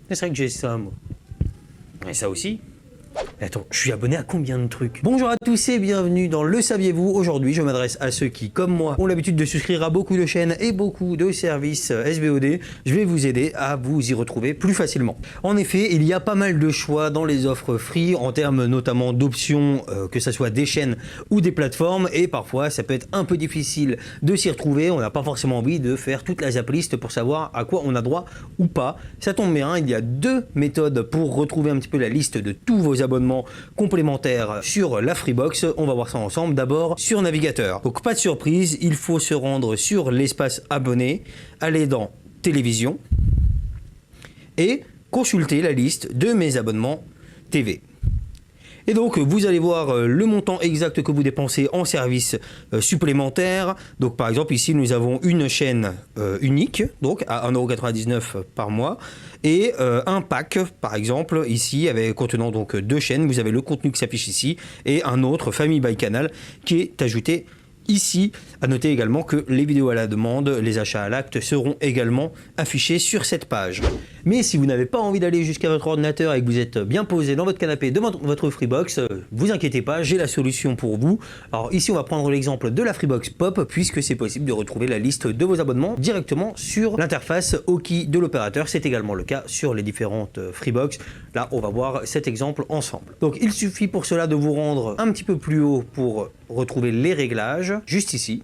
C'est vrai que j'ai ça, moi. Et ça aussi. Attends, je suis abonné à combien de trucs? Bonjour à tous et bienvenue dans Le Saviez-vous. Aujourd'hui, je m'adresse à ceux qui, comme moi, ont l'habitude de souscrire à beaucoup de chaînes et beaucoup de services SVOD. Je vais vous aider à vous y retrouver plus facilement. En effet, il y a pas mal de choix dans les offres free, en termes notamment d'options, que ce soit des chaînes ou des plateformes, et parfois ça peut être un peu difficile de s'y retrouver. On n'a pas forcément envie de faire toute la zap list pour savoir à quoi on a droit ou pas. Ça tombe bien, il y a deux méthodes pour retrouver un petit peu la liste de tous vos abonnements complémentaires sur la Freebox. On va voir ça ensemble. D'abord sur navigateur. Donc pas de surprise, il faut se rendre sur l'espace abonné, aller dans télévision et consulter la liste de mes abonnements TV. Et donc vous allez voir le montant exact que vous dépensez en services supplémentaires. Donc par exemple ici nous avons une chaîne unique, donc à 1,99 € par mois, et un pack par exemple ici avec contenant donc deux chaînes. Vous avez le contenu qui s'affiche ici et un autre Family by Canal qui est ajouté ici. À noter également que les vidéos à la demande, les achats à l'acte seront également affichés sur cette page. Mais si vous n'avez pas envie d'aller jusqu'à votre ordinateur et que vous êtes bien posé dans votre canapé devant votre Freebox, vous inquiétez pas, j'ai la solution pour vous. Alors ici on va prendre l'exemple de la Freebox Pop puisque c'est possible de retrouver la liste de vos abonnements directement sur l'interface Oki de l'opérateur. C'est également le cas sur les différentes Freebox. Là on va voir cet exemple ensemble. Donc il suffit pour cela de vous rendre un petit peu plus haut pour retrouver les réglages, juste ici.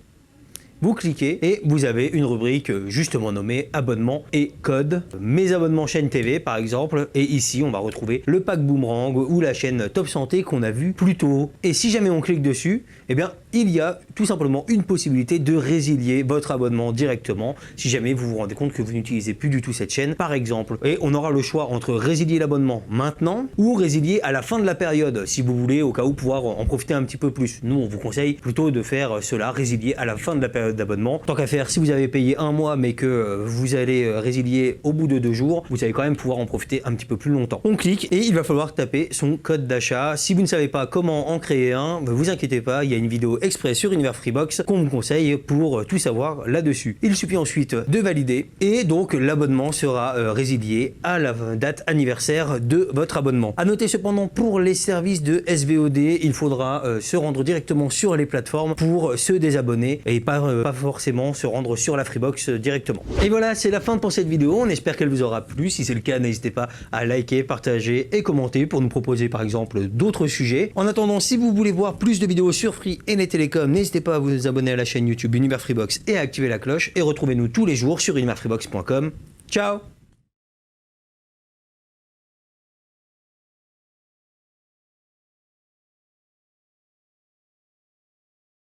Vous cliquez et vous avez une rubrique justement nommée abonnement et code. Mes abonnements chaîne TV par exemple, et ici on va retrouver le pack Boomerang ou la chaîne Top Santé qu'on a vu plus tôt. Et si jamais on clique dessus, eh bien il y a tout simplement une possibilité de résilier votre abonnement directement si jamais vous vous rendez compte que vous n'utilisez plus du tout cette chaîne par exemple. Et on aura le choix entre résilier l'abonnement maintenant ou résilier à la fin de la période si vous voulez au cas où pouvoir en profiter un petit peu plus. Nous on vous conseille plutôt de faire cela, résilier à la fin de la période d'abonnement. Tant qu'à faire, si vous avez payé un mois mais que vous allez résilier au bout de 2 jours, vous allez quand même pouvoir en profiter un petit peu plus longtemps. On clique et il va falloir taper son code d'achat. Si vous ne savez pas comment en créer un, ne vous inquiétez pas, il y a une vidéo exprès sur Univers Freebox qu'on vous conseille pour tout savoir là-dessus. Il suffit ensuite de valider et donc l'abonnement sera résilié à la date anniversaire de votre abonnement. À noter cependant pour les services de SVOD, il faudra se rendre directement sur les plateformes pour se désabonner et pas forcément se rendre sur la Freebox directement. Et voilà, c'est la fin pour cette vidéo. On espère qu'elle vous aura plu. Si c'est le cas, n'hésitez pas à liker, partager et commenter pour nous proposer par exemple d'autres sujets. En attendant, si vous voulez voir plus de vidéos sur Free et les télécoms, n'hésitez pas à vous abonner à la chaîne YouTube Univers Freebox et à activer la cloche. Et retrouvez-nous tous les jours sur universfreebox.com. Ciao!